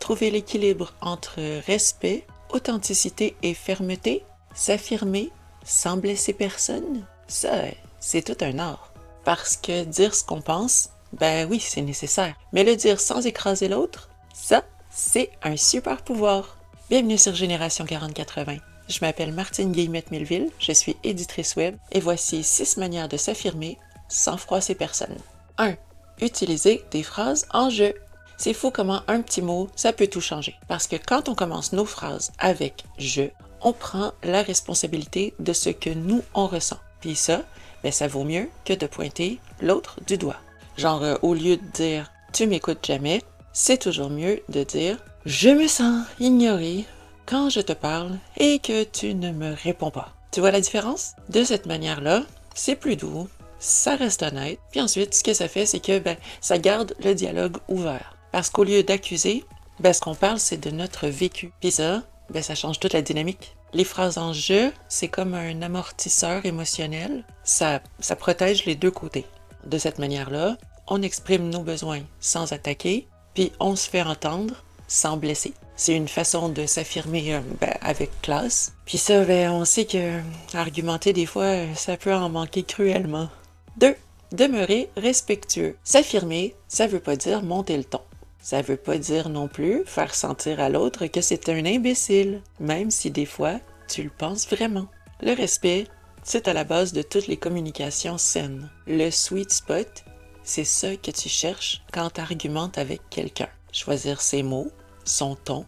trouver l'équilibre entre respect, authenticité et fermeté, s'affirmer sans blesser personne, ça, c'est tout un art. Parce que dire ce qu'on pense, ben oui, c'est nécessaire. Mais le dire sans écraser l'autre, ça, c'est un super pouvoir. Bienvenue sur Génération 4080. Je m'appelle Martine Guillemette-Milleville, je suis éditrice web et voici 6 manières de s'affirmer sans froisser personne. 1. Utiliser des phrases en je. C'est fou comment un petit mot, ça peut tout changer. Parce que quand on commence nos phrases avec je, on prend la responsabilité de ce que nous, on ressent. Puis ça, ben ça vaut mieux que de pointer l'autre du doigt. Genre, au lieu de dire « tu m'écoutes jamais », c'est toujours mieux de dire « je me sens ignoré quand je te parle et que tu ne me réponds pas ». Tu vois la différence? De cette manière-là, c'est plus doux, ça reste honnête, puis ensuite, ce que ça fait, c'est que ça garde le dialogue ouvert. Parce qu'au lieu d'accuser, ce qu'on parle, c'est de notre vécu. Puis ça, ça change toute la dynamique. Les phrases en « je », c'est comme un amortisseur émotionnel. Ça protège les deux côtés. De cette manière-là, on exprime nos besoins sans attaquer, puis on se fait entendre sans blesser. C'est une façon de s'affirmer avec classe. Puis ça, on sait que argumenter des fois, ça peut en manquer cruellement. 2. Demeurer respectueux. S'affirmer, ça veut pas dire monter le ton. Ça veut pas dire non plus faire sentir à l'autre que c'est un imbécile, même si des fois, tu le penses vraiment. Le respect, c'est à la base de toutes les communications saines. Le sweet spot, c'est ça que tu cherches quand tu argumentes avec quelqu'un. Choisir ses mots, son ton,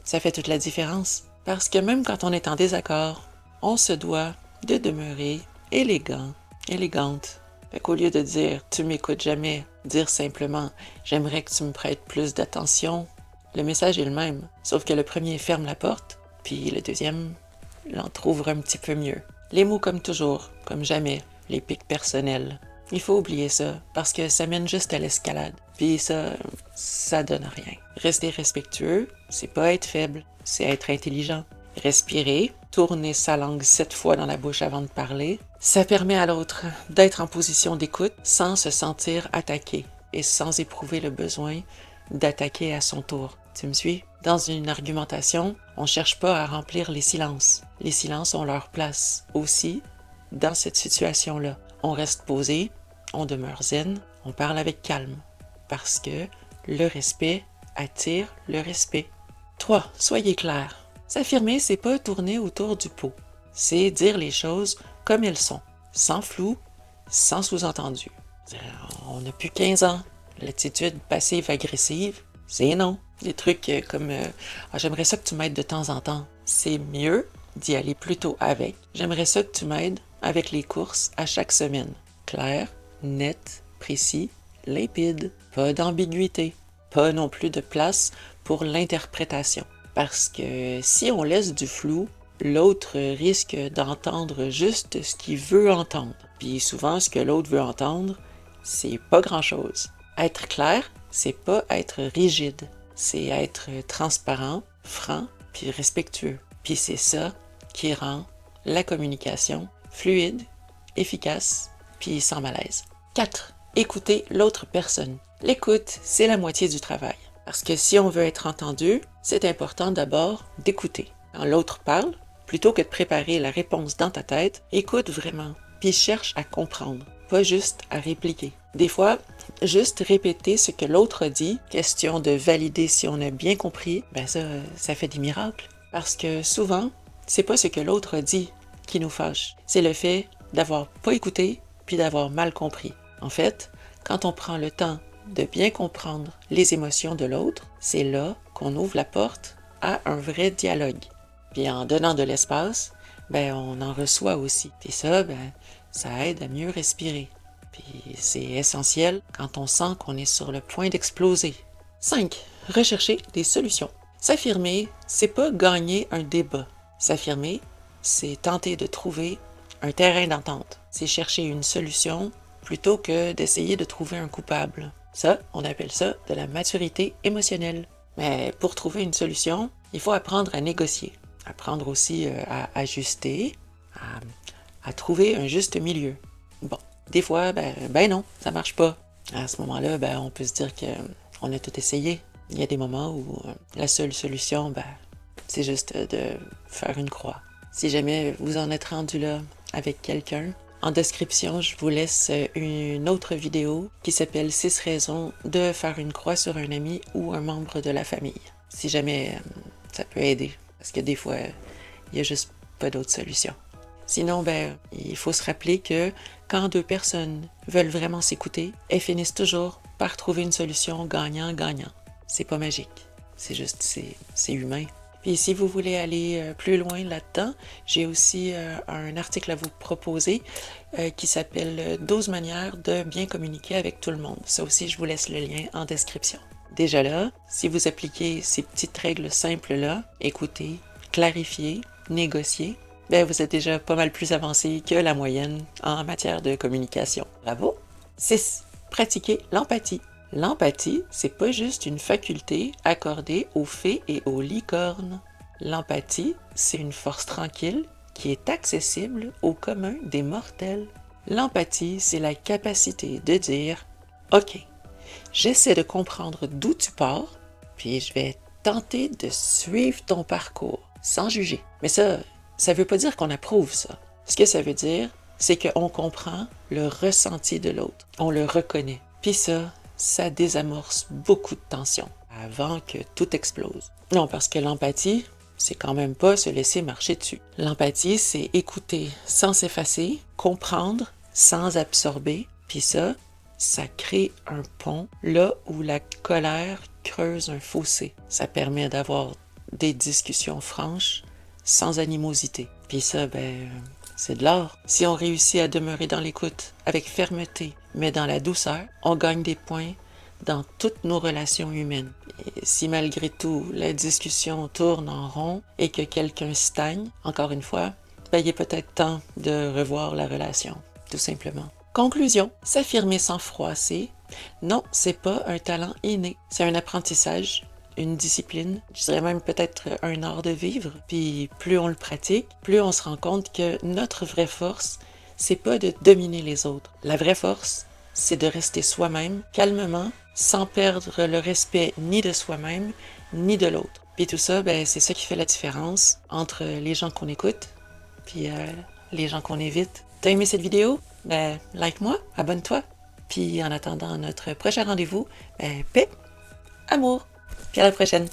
ça fait toute la différence. Parce que même quand on est en désaccord, on se doit de demeurer élégante. Fait qu'au lieu de dire « tu m'écoutes jamais », dire simplement « j'aimerais que tu me prêtes plus d'attention », le message est le même, sauf que le premier ferme la porte, puis le deuxième l'entrouvre un petit peu mieux. Les mots comme toujours, comme jamais, les pics personnels. Il faut oublier ça, parce que ça mène juste à l'escalade. Puis ça donne rien. Rester respectueux, c'est pas être faible, c'est être intelligent. Respirer, tourner sa langue 7 fois dans la bouche avant de parler, ça permet à l'autre d'être en position d'écoute sans se sentir attaqué et sans éprouver le besoin d'attaquer à son tour. Tu me suis? Dans une argumentation, on cherche pas à remplir les silences. Les silences ont leur place aussi dans cette situation-là. On reste posé, on demeure zen, on parle avec calme parce que le respect attire le respect. 3. Soyez clair. S'affirmer, c'est pas tourner autour du pot. C'est dire les choses comme elles sont, sans flou, sans sous-entendu. On n'a plus 15 ans. L'attitude passive-agressive, c'est non. Des trucs comme j'aimerais ça que tu m'aides de temps en temps. C'est mieux d'y aller plutôt avec. J'aimerais ça que tu m'aides avec les courses à chaque semaine. Clair, net, précis, limpide. Pas d'ambiguïté. Pas non plus de place pour l'interprétation. Parce que si on laisse du flou, l'autre risque d'entendre juste ce qu'il veut entendre. Puis souvent, ce que l'autre veut entendre, c'est pas grand-chose. Être clair, c'est pas être rigide. C'est être transparent, franc, puis respectueux. Puis c'est ça qui rend la communication fluide, efficace, puis sans malaise. 4. Écouter l'autre personne. L'écoute, c'est la moitié du travail. Parce que si on veut être entendu, c'est important d'abord d'écouter. Quand l'autre parle, plutôt que de préparer la réponse dans ta tête, écoute vraiment, puis cherche à comprendre, pas juste à répliquer. Des fois, juste répéter ce que l'autre dit, question de valider si on a bien compris, ça fait des miracles. Parce que souvent, c'est pas ce que l'autre dit qui nous fâche, c'est le fait d'avoir pas écouté puis d'avoir mal compris. En fait, quand on prend le temps de bien comprendre les émotions de l'autre, c'est là qu'on ouvre la porte à un vrai dialogue. Puis en donnant de l'espace, on en reçoit aussi. Et ça, ça aide à mieux respirer. Puis c'est essentiel quand on sent qu'on est sur le point d'exploser. 5. Rechercher des solutions. S'affirmer, c'est pas gagner un débat. S'affirmer, c'est tenter de trouver un terrain d'entente. C'est chercher une solution plutôt que d'essayer de trouver un coupable. Ça, on appelle ça de la maturité émotionnelle. Mais pour trouver une solution, il faut apprendre à négocier, apprendre aussi à ajuster, à trouver un juste milieu. Bon, des fois, non, ça marche pas. À ce moment-là, on peut se dire qu'on a tout essayé. Il y a des moments où la seule solution, c'est juste de faire une croix. Si jamais vous en êtes rendu là avec quelqu'un, en description, je vous laisse une autre vidéo qui s'appelle 6 raisons de faire une croix sur un ami ou un membre de la famille. Si jamais ça peut aider, parce que des fois, il n'y a juste pas d'autre solution. Sinon, il faut se rappeler que quand deux personnes veulent vraiment s'écouter, elles finissent toujours par trouver une solution gagnant-gagnant. C'est pas magique, c'est juste, c'est humain. Puis si vous voulez aller plus loin là-dedans, j'ai aussi un article à vous proposer qui s'appelle 12 manières de bien communiquer avec tout le monde. Ça aussi, je vous laisse le lien en description. Déjà là, si vous appliquez ces petites règles simples-là, écoutez, clarifiez, négociez, vous êtes déjà pas mal plus avancé que la moyenne en matière de communication. Bravo! 6. Pratiquez l'empathie. L'empathie, c'est pas juste une faculté accordée aux fées et aux licornes. L'empathie, c'est une force tranquille qui est accessible au commun des mortels. L'empathie, c'est la capacité de dire « Ok, j'essaie de comprendre d'où tu pars, puis je vais tenter de suivre ton parcours sans juger. » Mais ça veut pas dire qu'on approuve ça. Ce que ça veut dire, c'est qu'on comprend le ressenti de l'autre. On le reconnaît. Puis ça désamorce beaucoup de tensions avant que tout explose. Non, parce que l'empathie, c'est quand même pas se laisser marcher dessus. L'empathie, c'est écouter sans s'effacer, comprendre sans absorber, puis ça crée un pont là où la colère creuse un fossé. Ça permet d'avoir des discussions franches, sans animosité. Puis ça, c'est de l'art. Si on réussit à demeurer dans l'écoute avec fermeté, mais dans la douceur, on gagne des points dans toutes nos relations humaines. Et si malgré tout, la discussion tourne en rond et que quelqu'un stagne, encore une fois, il est peut-être temps de revoir la relation, tout simplement. Conclusion, s'affirmer sans froisser, non, c'est pas un talent inné, c'est un apprentissage, une discipline, je dirais même peut-être un art de vivre. Puis plus on le pratique, plus on se rend compte que notre vraie force, c'est pas de dominer les autres. La vraie force, c'est de rester soi-même, calmement, sans perdre le respect ni de soi-même, ni de l'autre. Puis tout ça, c'est ça qui fait la différence entre les gens qu'on écoute, puis les gens qu'on évite. T'as aimé cette vidéo? Like-moi, abonne-toi. Puis en attendant notre prochain rendez-vous, paix, amour. Puis à la prochaine.